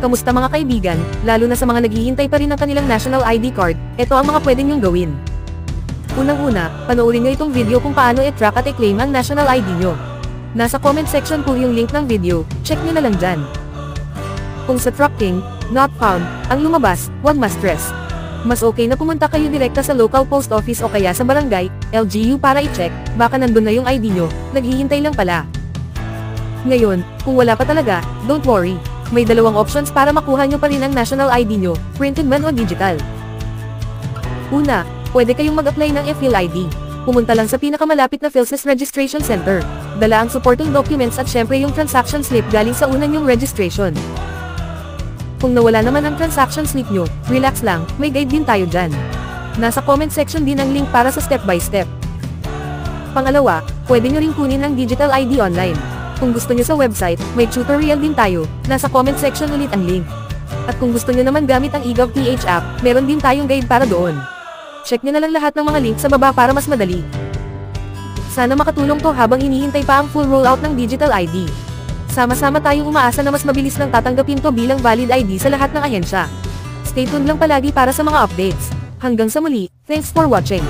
Kamusta mga kaibigan, lalo na sa mga naghihintay pa rin ng kanilang national ID card, ito ang mga pwede nyong gawin. Unang-una, panoorin nyo itong video kung paano i-track at i-claim ang national ID nyo. Nasa comment section po yung link ng video, check nyo na lang dyan. Kung sa tracking, not found, ang lumabas, huwag ma-stress. Mas okay na pumunta kayo direkta sa local post office o kaya sa barangay, LGU para i-check, baka nandun na yung ID nyo, naghihintay lang pala. Ngayon, kung wala pa talaga, don't worry. May dalawang options para makuha nyo pa rin ang national ID nyo, printed man o digital. Una, pwede kayong mag-apply ng e-PhilID. Pumunta lang sa pinakamalapit na PhilSys Registration Center. Dala ang supporting documents at syempre yung transaction slip galing sa unang yung registration. Kung nawala naman ang transaction slip nyo, relax lang, may guide din tayo dyan. Nasa comment section din ang link para sa step by step. Pangalawa, pwede nyo rin kunin ang digital ID online. Kung gusto nyo sa website, may tutorial din tayo, nasa comment section ulit ang link. At kung gusto nyo naman gamit ang eGov.ph app, meron din tayong guide para doon. Check nyo na lang lahat ng mga link sa baba para mas madali. Sana makatulong to habang hinihintay pa ang full rollout ng digital ID. Sama-sama tayong umaasa na mas mabilis nang tatanggapin to bilang valid ID sa lahat ng ahensya. Stay tuned lang palagi para sa mga updates. Hanggang sa muli, thanks for watching.